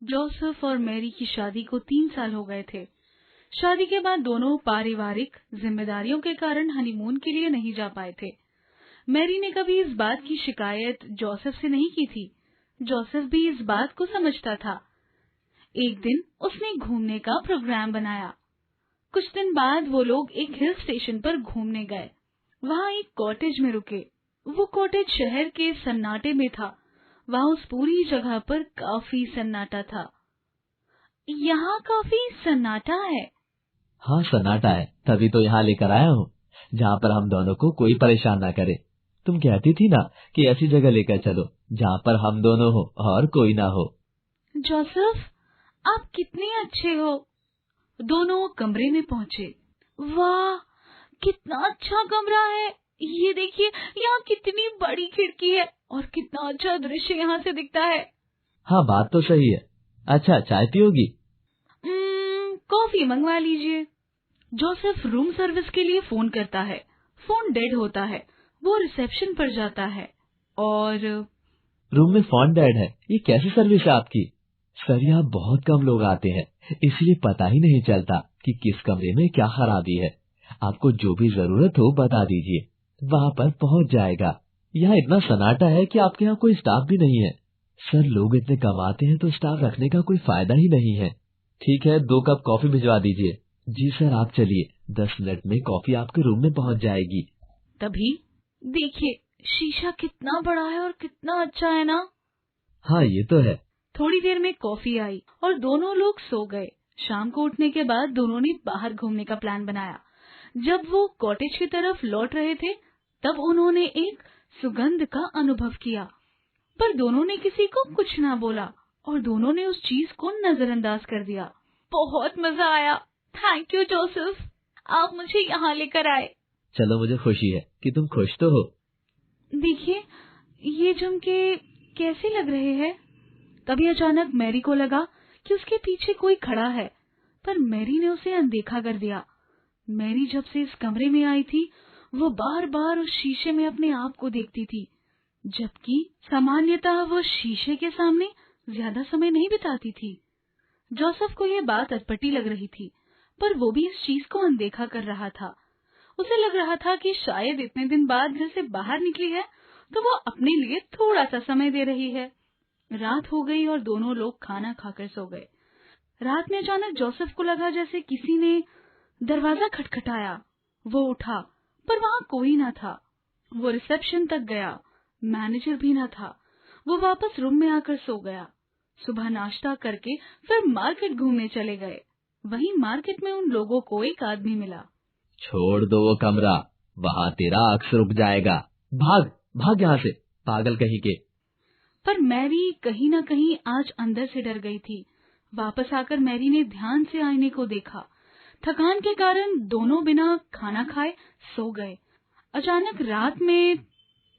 Joseph और Mary की शादी को 3 साल हो गए थे। शादी के बाद दोनों पारिवारिक जिम्मेदारियों के कारण हनीमून के लिए नहीं जा पाए थे। मैरी ने कभी इस बात की शिकायत जोसेफ से नहीं की थी। जोसेफ भी इस बात को समझता था। एक दिन उसने घूमने का प्रोग्राम बनाया। कुछ दिन बाद वो लोग एक हिल स्टेशन पर घूमने गए। वहाँ एक कॉटेज में रुके। वो कॉटेज शहर के सन्नाटे में था। वहाँ उस पूरी जगह पर काफी सन्नाटा था। यहाँ काफी सन्नाटा है। हाँ सन्नाटा है, तभी तो यहाँ लेकर आया हूँ, जहाँ पर हम दोनों को कोई परेशान ना करे। तुम कहती थी ना कि ऐसी जगह लेकर चलो जहाँ पर हम दोनों हो और कोई ना हो। जोसेफ, आप कितने अच्छे हो। दोनों कमरे में पहुँचे। वाह, कितना अच्छा कमरा है। ये देखिए, यहाँ कितनी बड़ी खिड़की है और कितना अच्छा दृश्य यहाँ से दिखता है। हाँ बात तो सही है। अच्छा चाय पियोगी? कॉफी मंगवा लीजिए। जोसेफ रूम सर्विस के लिए फोन करता है। फोन डेड होता है। वो रिसेप्शन पर जाता है और रूम में फोन डेड है, ये कैसी सर्विस है आपकी? सर यहाँ बहुत कम लोग आते हैं, इसलिए पता ही नहीं चलता कि किस कमरे में क्या खराबी है। आपको जो भी जरूरत हो बता दीजिए, वहाँ पर पहुँच जाएगा। यहाँ इतना सन्नाटा है कि आपके यहाँ कोई स्टाफ भी नहीं है। सर लोग इतने कम आते हैं तो स्टाफ रखने का कोई फायदा ही नहीं है। ठीक है, 2 कप कॉफी भिजवा दीजिए। जी सर आप चलिए, 10 मिनट में कॉफी आपके रूम में पहुँच जाएगी। तभी देखिए, शीशा कितना बड़ा है और कितना अच्छा है ना। हाँ ये तो है। थोड़ी देर में कॉफी आई और दोनों लोग सो गए। शाम को उठने के बाद दोनों ने बाहर घूमने का प्लान बनाया। जब वो कॉटेज की तरफ लौट रहे थे, तब उन्होंने एक सुगंध का अनुभव किया, पर दोनों ने किसी को कुछ ना बोला और दोनों ने उस चीज को नजरअंदाज कर दिया। बहुत मजा आया। थैंक यू जोसेफ, आप मुझे यहाँ लेकर आए। चलो मुझे खुशी है कि तुम खुश तो हो। देखिए, ये झुमके कैसे लग रहे हैं। तभी अचानक मैरी को लगा कि उसके पीछे कोई खड़ा है, पर मैरी ने उसे अनदेखा कर दिया। मैरी जब से इस कमरे में आई थी, वो बार बार उस शीशे में अपने आप को देखती थी, जबकि सामान्यतः वो शीशे के सामने ज्यादा समय नहीं बिताती थी। जोसेफ को ये बात अटपटी लग रही थी, पर वो भी इस चीज को अनदेखा कर रहा था। उसे लग रहा था कि शायद इतने दिन बाद घर से बाहर निकली है, तो वो अपने लिए थोड़ा सा समय दे रही है। रात हो गई और दोनों लोग खाना खाकर सो गए। रात में अचानक जोसेफ को लगा जैसे किसी ने दरवाजा खटखटाया। वो उठा, पर वहाँ कोई न था। वो रिसेप्शन तक गया, मैनेजर भी न था। वो वापस रूम में आकर सो गया। सुबह नाश्ता करके फिर मार्केट घूमने चले गए। वहीं मार्केट में उन लोगों को एक आदमी मिला। छोड़ दो वो कमरा, वहाँ तेरा अक्स रुक जाएगा। भाग भाग यहाँ से, पागल कहीं के। पर मैरी कहीं न कहीं आज अंदर से डर गई थी। वापस आकर मैरी ने ध्यान से आईने को देखा। थकान के कारण दोनों बिना खाना खाए सो गए। अचानक रात में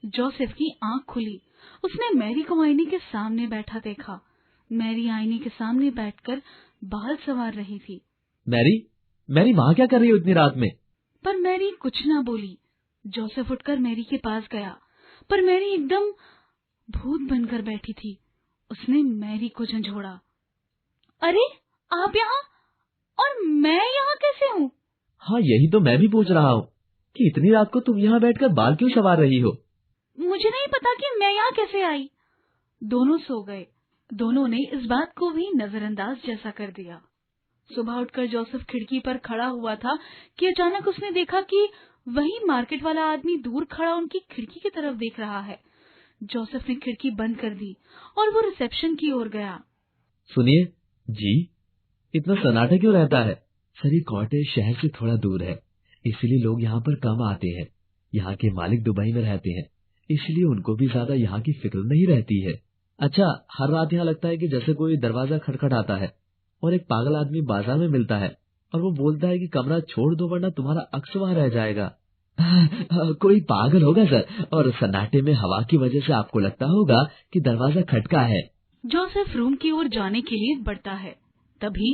जोसेफ की आंख खुली। उसने मैरी को आईने के सामने बैठा देखा। मैरी आईने के सामने बैठकर बाल संवार रही थी। मैरी, मैरी वहाँ क्या कर रही हो इतनी रात में? पर मैरी कुछ ना बोली। जोसेफ उठकर मैरी के पास गया, पर मैरी एकदम भूत बनकर बैठी थी। उसने मैरी को झंझोड़ा। अरे आप यहाँ, और मैं यहाँ कैसे हूँ? हाँ यही तो मैं भी पूछ रहा हूँ कि इतनी रात को तुम यहाँ बैठकर बाल क्यों संवार रही हो? मुझे नहीं पता कि मैं यहाँ कैसे आई। दोनों सो गए। दोनों ने इस बात को भी नजरअंदाज जैसा कर दिया। सुबह उठकर जोसेफ खिड़की पर खड़ा हुआ था कि अचानक उसने देखा कि वही मार्केट वाला आदमी दूर खड़ा उनकी खिड़की की तरफ देख रहा है। जोसेफ ने खिड़की बंद कर दी और वो रिसेप्शन की ओर गया। सुनिए जी, इतना सन्नाटा क्यों रहता है? सर ये कॉटेज शहर से थोड़ा दूर है, इसलिए लोग यहाँ पर कम आते हैं। यहाँ के मालिक दुबई में रहते हैं, इसलिए उनको भी ज्यादा यहाँ की फिक्र नहीं रहती है। अच्छा, हर रात यहाँ लगता है कि जैसे कोई दरवाजा खटखटाता है और एक पागल आदमी बाजार में मिलता है और वो बोलता है कि कमरा छोड़ दो वरना तुम्हारा अक्स वहाँ रह जाएगा। कोई पागल होगा सर, और सन्नाटे में हवा की वजह से आपको लगता होगा कि दरवाजा खटका है। जोसेफ रूम की ओर जाने के लिए बढ़ता है। तभी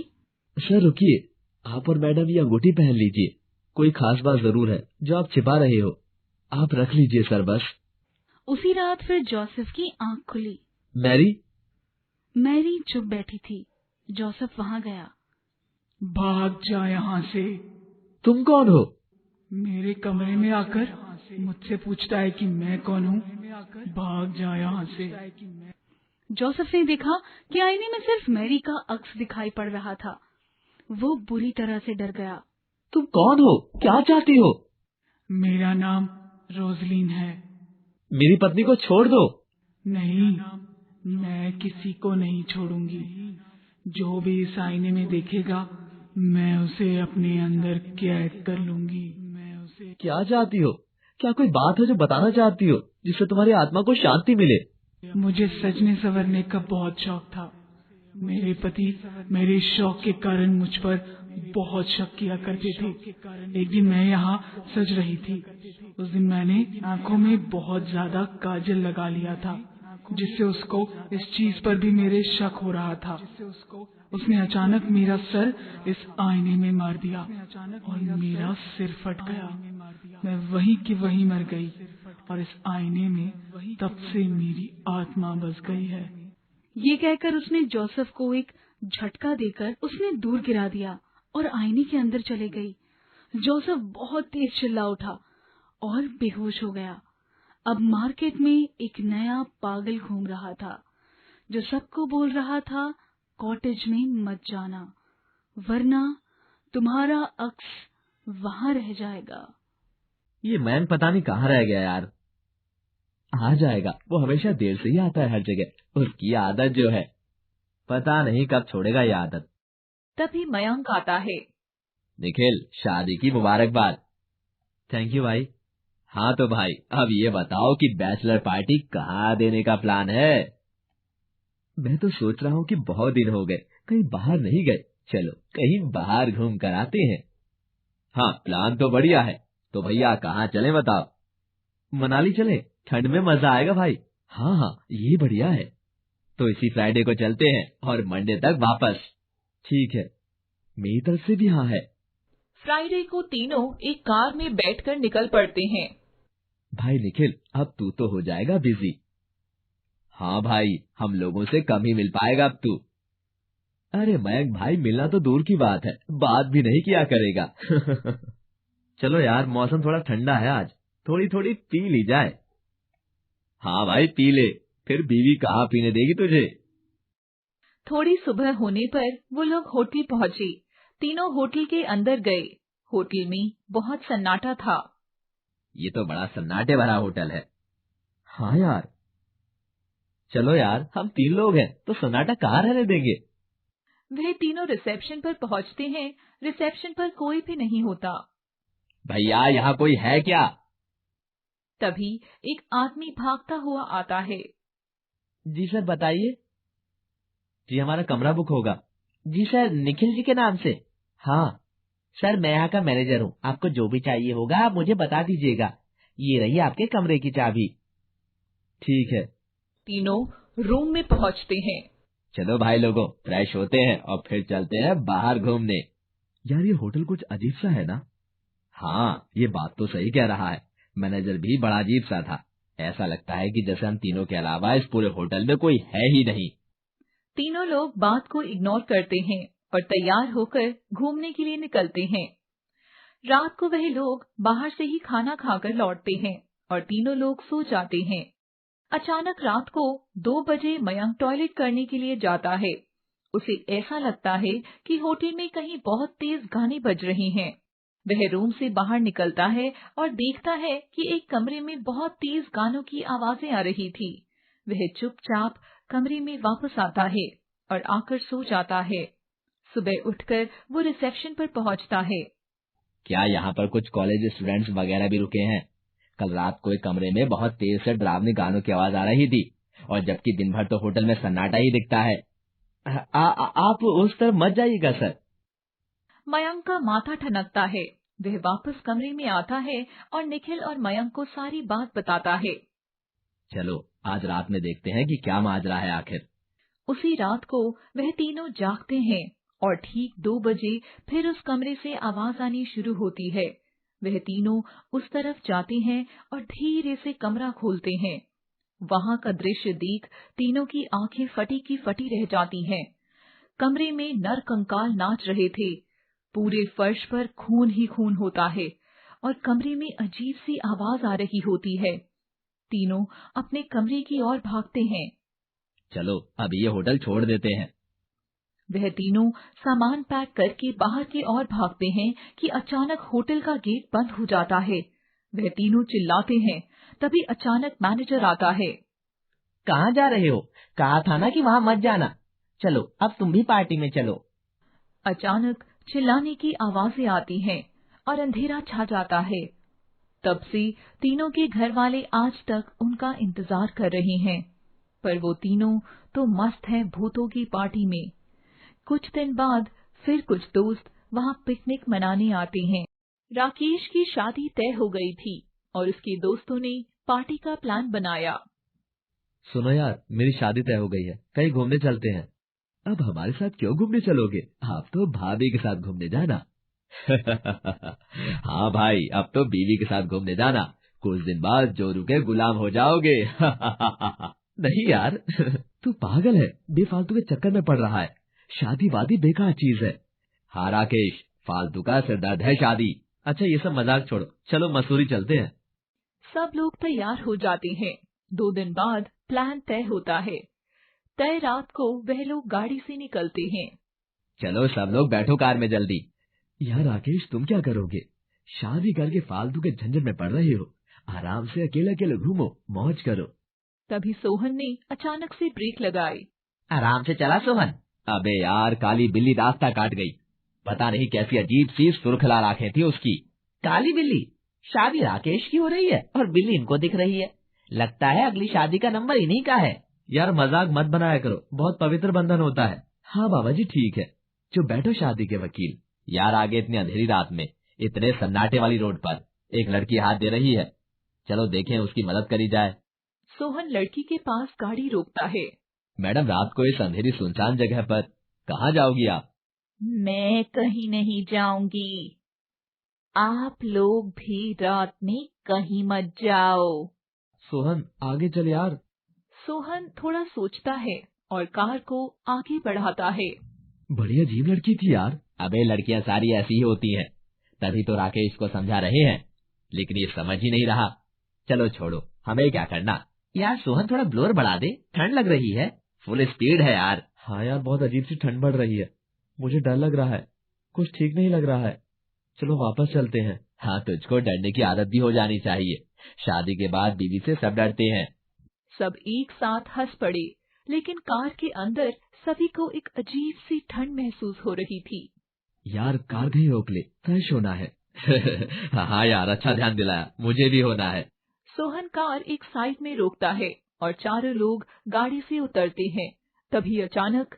सर रुकिए, आप और मैडम ये अंगूठी पहन लीजिए, कोई खास बात जरूर है जो आप छिपा रहे हो। आप रख लीजिए सर बस। उसी रात फिर जोसेफ की आंख खुली। मैरी, मैरी चुप बैठी थी। जोसेफ वहां गया। भाग जा यहाँ से। तुम कौन हो? मेरे कमरे में आकर मुझसे पूछता है कि मैं कौन हूँ। भाग जा यहाँ से। जोसेफ ने देखा कि आईने में सिर्फ मैरी का अक्स दिखाई पड़ रहा था। वो बुरी तरह से डर गया। तुम कौन हो? क्या चाहती हो? मेरा नाम रोजलिन है। मेरी पत्नी को छोड़ दो। नहीं, मैं किसी को नहीं छोड़ूंगी। जो भी इस आईने में देखेगा, मैं उसे अपने अंदर कैद कर लूंगी। क्या चाहती हो? क्या कोई बात है जो बताना चाहती हो, जिससे तुम्हारी आत्मा को शांति मिले? मुझे सजने संवरने का बहुत शौक था। मेरे पति मेरे शौक के कारण मुझ पर बहुत शक किया करते थे। एक दिन मैं यहाँ सज रही थी। उस दिन मैंने आंखों में बहुत ज्यादा काजल लगा लिया था, जिससे उसको इस चीज पर भी मेरे शक हो रहा था। उसने अचानक मेरा सर इस आईने में मार दिया और मेरा सिर फट गया। मैं वहीं की वहीं मर गई और इस आईने में तब से मेरी आत्मा बस गई है। ये कहकर उसने जोसेफ को एक झटका देकर उसने दूर गिरा दिया और आईने के अंदर चले गई। जोसेफ बहुत तेज चिल्ला उठा और बेहोश हो गया। अब मार्केट में एक नया पागल घूम रहा था, जो सबको बोल रहा था, कॉटेज में मत जाना, वरना तुम्हारा अक्स वहां रह जाएगा। ये मैन पता नहीं कहाँ रह गया यार। आ जाएगा, वो हमेशा देर से ही आता है हर जगह। उसकी आदत जो है, पता नहीं कब छोड़ेगा ये आदत। तभी मयंक आता है। निखिल, शादी की मुबारकबाद। थैंक यू भाई। हाँ तो भाई, अब ये बताओ कि बैचलर पार्टी कहाँ देने का प्लान है? मैं तो सोच रहा हूँ कि बहुत दिन हो गए, कहीं बाहर नहीं गए। चलो कहीं बाहर घूम कर आते हैं। हाँ, प्लान तो बढ़िया है। तो भैया कहाँ चले बताओ? मनाली चले, ठंड में मजा आएगा भाई। हाँ हाँ, ये बढ़िया है। तो इसी फ्राइडे को चलते हैं और मंडे तक वापस। ठीक है, मेरी तरफ से भी हाँ है। फ्राइडे को तीनों एक कार में बैठकर निकल पड़ते हैं। भाई निखिल, अब तू तो हो जाएगा बिजी। हाँ भाई, हम लोगों से कम ही मिल पाएगा अब तू। अरे मयंक भाई, मिलना तो दूर की बात है, बात भी नहीं किया करेगा। चलो यार, मौसम थोड़ा ठंडा है आज, थोड़ी थोड़ी पी ली जाए। हाँ भाई पी ले, फिर बीवी कहाँ पीने देगी तुझे। थोड़ी सुबह होने पर वो लोग होटल पहुँचे। तीनों होटल के अंदर गए। होटल में बहुत सन्नाटा था। ये तो बड़ा सन्नाटे भरा होटल है। हाँ यार, चलो यार, हम 3 लोग हैं तो सन्नाटा कहाँ रहने देंगे। वह तीनों रिसेप्शन पर पहुँचते हैं। रिसेप्शन पर कोई भी नहीं होता। भैया, यहाँ कोई है क्या? तभी एक आदमी भागता हुआ आता है। जी सर, बताइए। जी, हमारा कमरा बुक होगा। जी सर, निखिल जी के नाम से। हाँ सर, मैं यहाँ का मैनेजर हूँ। आपको जो भी चाहिए होगा आप मुझे बता दीजिएगा। ये रही आपके कमरे की चाबी। ठीक है। तीनों रूम में पहुँचते हैं। चलो भाई लोगों, फ्रेश होते हैं और फिर चलते हैं बाहर घूमने। यार, ये होटल कुछ अजीब सा है ना? हाँ, ये बात तो सही कह रहा है। मैनेजर भी बड़ा अजीब सा था। ऐसा लगता है कि जैसे हम तीनों के अलावा इस पूरे होटल में कोई है ही नहीं। तीनों लोग बात को इग्नोर करते हैं और तैयार होकर घूमने के लिए निकलते हैं। रात को वह लोग बाहर से ही खाना खाकर लौटते हैं और तीनों लोग सो जाते हैं। अचानक रात को 2 बजे मयंक टॉयलेट करने के लिए जाता है। उसे ऐसा लगता है कि होटल में कहीं बहुत तेज गाने बज रहे हैं। वह रूम से बाहर निकलता है और देखता है कि एक कमरे में बहुत तेज गानों की आवाजें आ रही थी। वह चुपचाप कमरे में वापस आता है और आकर सो जाता है। सुबह उठकर वो रिसेप्शन पर पहुंचता है। क्या यहाँ पर कुछ कॉलेज स्टूडेंट्स वगैरह भी रुके हैं? कल रात को एक कमरे में बहुत तेज से डरावनी गानों की आवाज आ रही थी, और जबकि दिन भर तो होटल में सन्नाटा ही दिखता है। आप उस तरफ मत जाइएगा सर। मयंक का माथा ठनकता है। वह वापस कमरे में आता है और निखिल और मयंक को सारी बात बताता है। चलो आज रात में देखते हैं कि क्या माजरा है आखिर। उसी रात को वह तीनों जागते हैं और ठीक 2 बजे फिर उस कमरे से आवाज आनी शुरू होती है। वह तीनों उस तरफ जाते हैं और धीरे से कमरा खोलते हैं। वहाँ का दृश्य देख तीनों की आंखें फटी की फटी रह जाती हैं। कमरे में नर कंकाल नाच रहे थे। पूरे फर्श पर खून ही खून होता है और कमरे में अजीब सी आवाज आ रही होती है। तीनों अपने कमरे की ओर भागते हैं। चलो अब ये होटल छोड़ देते हैं। वह तीनों सामान पैक करके बाहर की ओर भागते हैं कि अचानक होटल का गेट बंद हो जाता है। वह तीनों चिल्लाते हैं। तभी अचानक मैनेजर आता है। कहाँ जा रहे हो? कहा था ना कि वहाँ मत जाना। चलो अब तुम भी पार्टी में चलो। अचानक चिल्लाने की आवाजें आती हैं और अंधेरा छा जाता है। तब से तीनों के घर वाले आज तक उनका इंतजार कर रहे हैं, पर वो तीनों तो मस्त हैं भूतों की पार्टी में। कुछ दिन बाद फिर कुछ दोस्त वहाँ पिकनिक मनाने आते हैं। राकेश की शादी तय हो गई थी और उसके दोस्तों ने पार्टी का प्लान बनाया। सुनो यार, मेरी शादी तय हो गई है, कहीं घूमने चलते हैं। अब हमारे साथ क्यों घूमने चलोगे? आप तो भाभी के साथ घूमने जाना। हाँ भाई, अब तो बीवी के साथ घूमने जाना। कुछ दिन बाद जोरू के गुलाम हो जाओगे। नहीं यार, तू पागल है, बेफालतू के चक्कर में पड़ रहा है। शादी वादी बेकार चीज है। हाँ राकेश, फालतू का सिरदर्द है शादी। अच्छा ये सब मजाक छोड़ो, चलो मसूरी चलते हैं। सब लोग तैयार हो जाते हैं। 2 दिन बाद प्लान तय होता है। तय रात को वह लोग गाड़ी से निकलते हैं। चलो सब लोग बैठो कार में जल्दी। यार राकेश, तुम क्या करोगे? शादी करके फालतू के झंझट में पड़ रहे हो। आराम से अकेले अकेले घूमो, मौज करो। तभी सोहन ने अचानक से ब्रेक लगाई। आराम से चला सोहन। अबे यार, काली बिल्ली रास्ता काट गई। पता नहीं कैसी अजीब सी सुर्खला आंखें थी उसकी। काली बिल्ली? शादी राकेश की हो रही है और बिल्ली इनको दिख रही है। लगता है अगली शादी का नंबर इन्हीं का है। यार मजाक मत बनाया करो, बहुत पवित्र बंधन होता है। हाँ बाबा जी ठीक है, जो बैठो शादी के वकील। यार आगे इतनी अंधेरी रात में, इतने सन्नाटे वाली रोड पर एक लड़की हाथ दे रही है। चलो देखें, उसकी मदद करी जाए। सोहन लड़की के पास गाड़ी रोकता है। मैडम, रात को इस अंधेरी सुनसान जगह पर कहाँ जाओगी आप? मैं कहीं नहीं जाऊंगी। आप लोग भी रात में कहीं मत जाओ। सोहन आगे चल यार। सोहन थोड़ा सोचता है और कार को आगे बढ़ाता है। बड़ी अजीब लड़की थी यार। अबे लड़कियां सारी ऐसी ही होती हैं। तभी तो राकेश को समझा रहे हैं, लेकिन ये समझ ही नहीं रहा। चलो छोड़ो, हमें क्या करना। यार सोहन थोड़ा ब्लोअर बढ़ा दे, ठंड लग रही है। फुल स्पीड है यार। हाँ यार, बहुत अजीब सी ठंड बढ़ रही है। मुझे डर लग रहा है, कुछ ठीक नहीं लग रहा है। चलो वापस चलते हैं। हाँ, तुझको डरने की आदत भी हो जानी चाहिए। शादी के बाद बीवी से सब डरते हैं। सब एक साथ हंस पड़े, लेकिन कार के अंदर सभी को एक अजीब सी ठंड महसूस हो रही थी। यार कार कहीं रोक ले, फ्रेश होना है। हाँ यार, अच्छा ध्यान दिलाया, मुझे भी होना है। सोहन कार एक साइड में रोकता है और चारों लोग गाड़ी से उतरते हैं। तभी अचानक,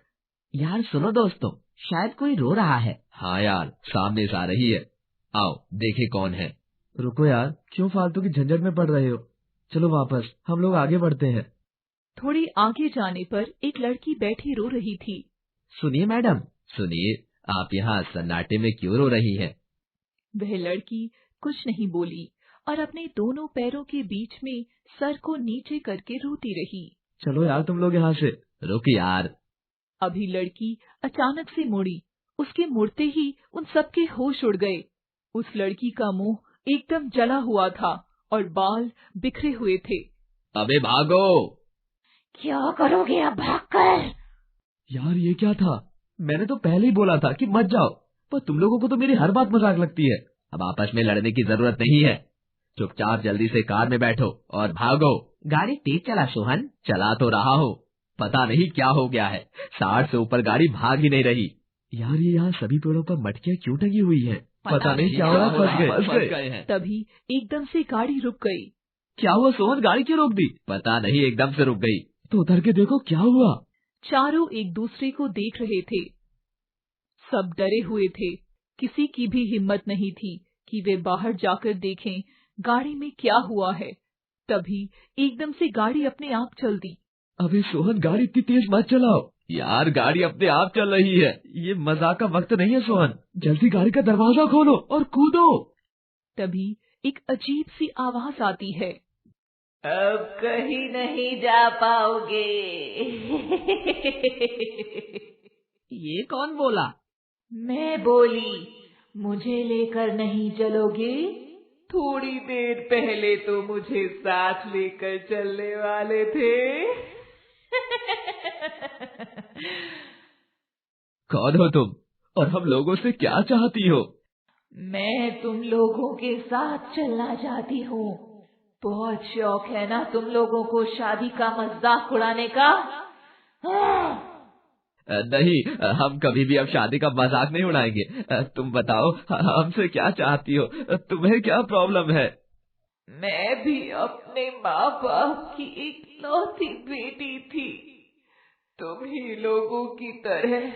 यार सुनो दोस्तों, शायद कोई रो रहा है। हाँ यार, सामने से आ रही है। आओ देखे कौन है। रुको यार, क्यों फालतू की झंझट में पड़ रहे हो? चलो वापस, हम लोग आगे बढ़ते हैं। थोड़ी आगे जाने पर एक लड़की बैठी रो रही थी। सुनिए मैडम। सुनिए, आप यहाँ सन्नाटे में क्यों रो रही हैं? वह लड़की कुछ नहीं बोली और अपने दोनों पैरों के बीच में सर को नीचे करके रोती रही। चलो यार तुम लोग यहाँ से। रुक यार। अभी लड़की अचानक से मुड़ी। उसके मुड़ते ही उन सबके होश उड़ गए। उस लड़की का मुंह एकदम जला हुआ था और बाल बिखरे हुए थे। अबे भागो। क्या करोगे अब भागकर? यार ये क्या था? मैंने तो पहले ही बोला था कि मत जाओ, पर तुम लोगों को तो मेरी हर बात मजाक लगती है। अब आपस में लड़ने की जरूरत नहीं है। चुपचाप जल्दी से कार में बैठो और भागो। गाड़ी तेज चला सोहन। चला तो रहा हो, पता नहीं क्या हो गया है। 60 से ऊपर गाड़ी भाग ही नहीं रही। यार ये यहाँ सभी पेड़ों पर मटकियाँ क्यों टंगी हुई हैं? पता नहीं क्या हो रहा, फंस गए हैं। तभी एकदम से गाड़ी रुक गई। क्या हुआ सोहन, गाड़ी क्यों रोक दी? पता नहीं, एकदम से रुक गई। तो उतर के देखो क्या हुआ। चारों एक दूसरे को देख रहे थे। सब डरे हुए थे। किसी की भी हिम्मत नहीं थी कि वे बाहर जाकर देखें गाड़ी में क्या हुआ है। तभी एकदम से गाड़ी अपने आप चल दी। अबे सोहन, गाड़ी इतनी तेज मत चलाओ। यार गाड़ी अपने आप चल रही है। ये मजाक का वक्त नहीं है सोहन, जल्दी गाड़ी का दरवाजा खोलो और कूदो। तभी एक अजीब सी आवाज आती है। अब कहीं नहीं जा पाओगे। ये कौन बोला? मैं बोली, मुझे लेकर नहीं चलोगे? थोड़ी देर पहले तो मुझे साथ लेकर चलने वाले थे। कौन हो तुम और हम लोगों से क्या चाहती हो? मैं तुम लोगों के साथ चलना चाहती हूँ। बहुत शौक है ना तुम लोगों को शादी का मजाक उड़ाने का? नहीं, हम कभी भी अब शादी का मजाक नहीं उड़ाएंगे। तुम बताओ हमसे क्या चाहती हो? तुम्हें क्या प्रॉब्लम है? मैं भी अपने माँ बाप की इकलौती बेटी थी। तुम ही लोगों की तरह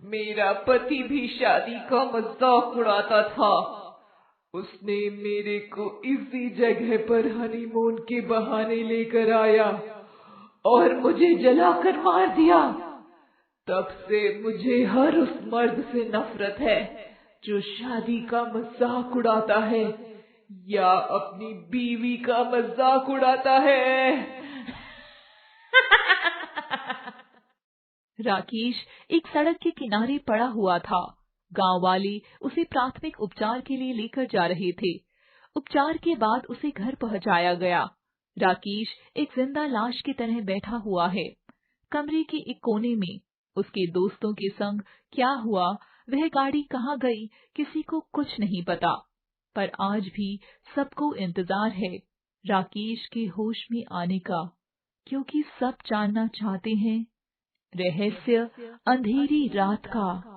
मेरा पति भी शादी का मजाक उड़ाता था। उसने मेरे को इसी जगह पर हनीमून के बहाने लेकर आया और मुझे जलाकर मार दिया। तब से मुझे हर उस मर्द से नफरत है जो शादी का मजाक उड़ाता है या अपनी बीवी का मजाक उड़ाता है। राकेश एक सड़क के किनारे पड़ा हुआ था। गांव वाले उसे प्राथमिक उपचार के लिए लेकर जा रहे थे। उपचार के बाद उसे घर पहुंचाया गया। राकेश एक जिंदा लाश की तरह बैठा हुआ है। कमरे के एक कोने में उसके दोस्तों के संग क्या हुआ, वह गाड़ी कहाँ गई, किसी को कुछ नहीं पता। पर आज भी सबको इंतजार है राकेश के होश में आने का, क्योंकि सब जानना चाहते हैं रहस्य अंधेरी रात का।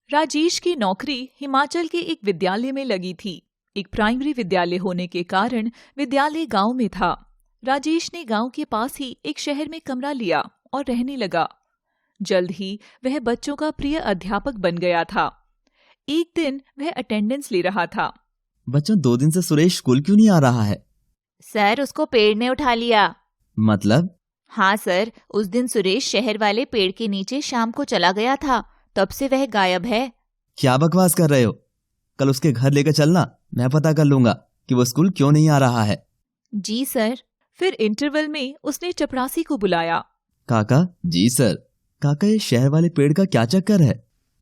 राजेश की नौकरी हिमाचल के एक विद्यालय में लगी थी। एक प्राइमरी विद्यालय होने के कारण विद्यालय गांव में था। राजेश ने गांव के पास ही एक शहर में कमरा लिया और रहने लगा। जल्द ही वह बच्चों का प्रिय अध्यापक बन गया था। एक दिन वह अटेंडेंस ले रहा था। बच्चों, 2 दिन से सुरेश स्कूल क्यों नहीं आ रहा है? सर, उसको पेड़ ने उठा लिया। मतलब? हाँ सर, उस दिन सुरेश शहर वाले पेड़ के नीचे शाम को चला गया था, तब से वह गायब है। क्या बकवास कर रहे हो? कल उसके घर लेकर चलना, मैं पता कर लूंगा कि वो स्कूल क्यों नहीं आ रहा है। जी सर। फिर इंटरवल में उसने चपरासी को बुलाया। काका? जी सर। काका, ये शहर वाले पेड़ का क्या चक्कर है?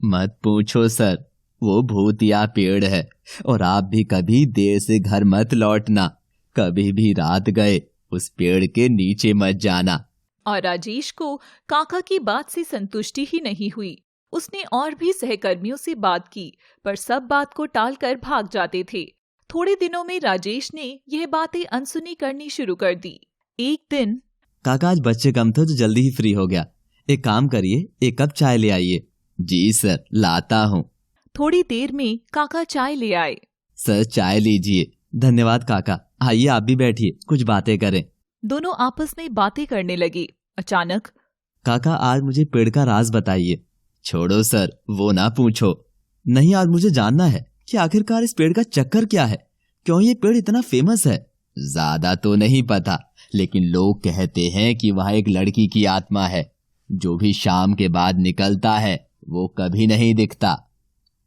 मत पूछो सर, वो भूतिया पेड़ है और आप भी कभी देर से घर मत लौटना। कभी भी रात गए उस पेड़ के नीचे मत जाना। और राजेश को काका की बात से संतुष्टि ही नहीं हुई। उसने और भी सहकर्मियों से बात की, पर सब बात को टालकर भाग जाते थे। थोड़े दिनों में राजेश ने यह बातें अनसुनी करनी शुरू कर दी। एक दिन, काका आज बच्चे कम थे तो जल्दी ही फ्री हो गया। एक काम करिए, 1 कप चाय ले आइए। जी सर, लाता हूँ। थोड़ी देर में काका चाय ले आए। सर, चाय लीजिए। धन्यवाद काका। आइए आप भी बैठिए, कुछ बातें करें। दोनों आपस में बातें करने लगे। अचानक, काका आज मुझे पेड़ का राज बताइए। छोड़ो सर, वो ना पूछो। नहीं, आज मुझे जानना है कि आखिरकार इस पेड़ का चक्कर क्या है, क्यों ये पेड़ इतना फेमस है। ज्यादा तो नहीं पता, लेकिन लोग कहते हैं कि वह एक लड़की की आत्मा है। जो भी शाम के बाद निकलता है वो कभी नहीं दिखता।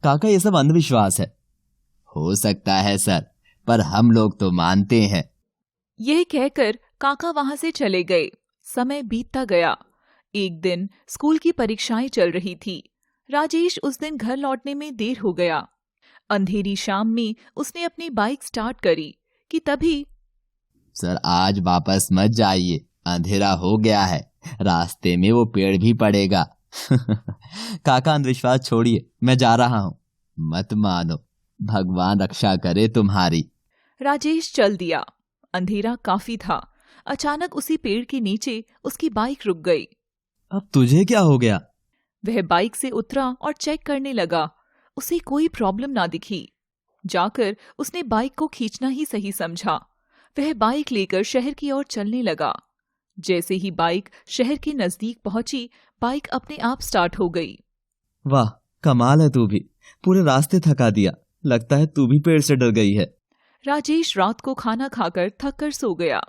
काका, ये सब अंधविश्वास है। हो सकता है सर, पर हम लोग तो मानते हैं। यह कहकर काका वहां से चले गए। समय बीतता गया। एक दिन स्कूल की परीक्षाएं चल रही थी। राजेश उस दिन घर लौटने में देर हो गया। अंधेरी शाम में उसने अपनी बाइक स्टार्ट करी कि तभी, सर आज वापस मत जाइए, अंधेरा हो गया है, रास्ते में वो पेड़ भी पड़ेगा। काका, अंधविश्वास छोड़िए, मैं जा रहा हूँ। मत मानो, भगवान रक्षा करे तुम्हारी। राजेश चल दिया। अंधेरा काफी था। अचानक उसी पेड़ के नीचे उसकी बाइक रुक गई। अब तुझे क्या हो गया? वह बाइक से उतरा और चेक करने लगा। उसे कोई प्रॉब्लम ना दिखी। जाकर उसने बाइक को खींचना ही सही समझा। वह बाइक लेकर शहर की ओर चलने लगा। जैसे ही बाइक शहर के नजदीक पहुंची, बाइक अपने आप स्टार्ट हो गई। वाह, कमाल है, तू भी पूरे रास्ते थका दिया। लगता है तू भी पेड़ से डर गई है। राजेश रात को खाना खाकर थक कर सो गया।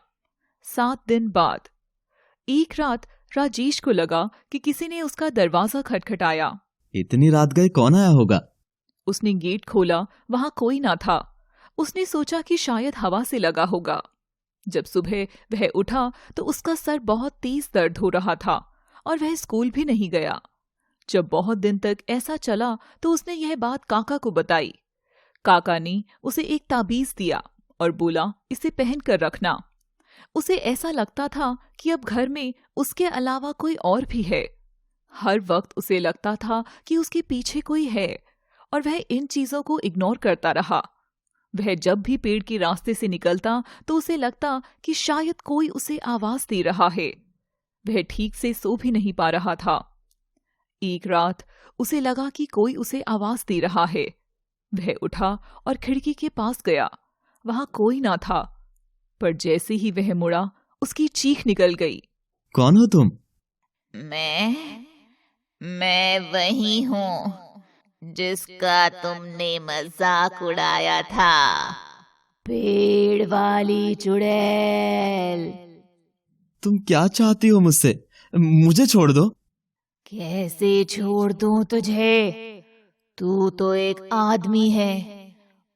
7 दिन बाद एक रात राजेश को लगा कि किसी ने उसका दरवाजा खटखटाया। इतनी रात गए कौन आया होगा? उसने गेट खोला, वहां कोई ना था। उसने सोचा कि शायद हवा से लगा होगा। जब सुबह वह उठा तो उसका सर बहुत तेज दर्द हो रहा था और वह स्कूल भी नहीं गया। जब बहुत दिन तक ऐसा चला तो उसने यह बात काका को बताई। काका ने उसे एक ताबीज दिया और बोला, इसे पहन कर रखना। उसे ऐसा लगता था कि अब घर में उसके अलावा कोई और भी है। हर वक्त उसे लगता था कि उसके पीछे कोई है और वह इन चीजों को इग्नोर करता रहा। वह जब भी पेड़ के रास्ते से निकलता तो उसे लगता कि शायद कोई उसे आवाज दे रहा है। वह ठीक से सो भी नहीं पा रहा था। एक रात उसे लगा कि कोई उसे आवाज दे रहा है। वह उठा और खिड़की के पास गया। वहां कोई ना था, पर जैसे ही वह मुड़ा उसकी चीख निकल गई। कौन हो तुम? मैं वही हूँ जिसका तुमने मजाक उड़ाया था, पेड़ वाली चुड़ैल। तुम क्या चाहती हो मुझसे? मुझे छोड़ दो। कैसे छोड़ दूं तुझे? तू तो एक आदमी है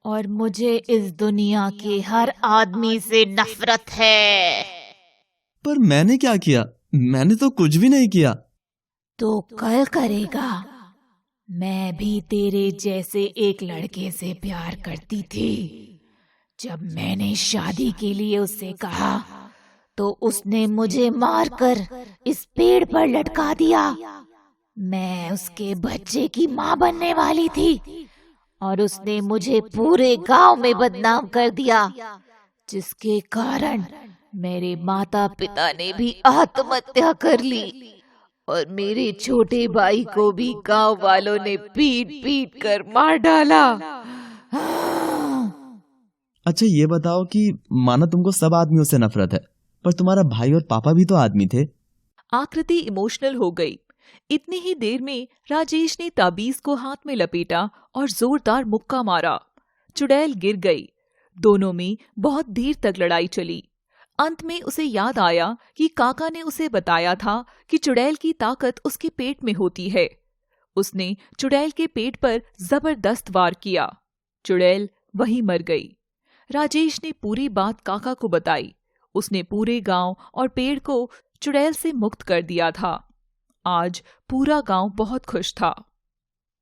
और मुझे इस दुनिया के हर आदमी से नफरत है। पर मैंने क्या किया? मैंने तो कुछ भी नहीं किया। तो कल करेगा। मैं भी तेरे जैसे एक लड़के से प्यार करती थी। जब मैंने शादी के लिए उससे कहा तो उसने मुझे मारकर इस पेड़ पर लटका दिया। मैं उसके बच्चे की माँ बनने वाली थी और उसने मुझे पूरे गांव में बदनाम कर दिया, जिसके कारण मेरे माता पिता ने भी आत्महत्या कर ली और मेरे छोटे भाई को भी गांव वालों ने पीट पीट कर मार डाला। अच्छा ये बताओ कि माना तुमको सब आदमियों से नफरत है, पर तुम्हारा भाई और पापा भी तो आदमी थे। आकृति इमोशनल हो गई। इतनी ही देर में राजेश ने ताबीज को हाथ में लपेटा और जोरदार मुक्का मारा। चुड़ैल गिर गई। दोनों में बहुत देर तक लड़ाई चली। अंत में उसे याद आया कि काका ने उसे बताया था कि चुड़ैल की ताकत उसके पेट में होती है। उसने चुड़ैल के पेट पर जबरदस्त वार किया। चुड़ैल वहीं मर गई। राजेश ने पूरी बात काका को बताई। उसने पूरे गांव और पेड़ को चुड़ैल से मुक्त कर दिया था। आज पूरा गांव बहुत खुश था।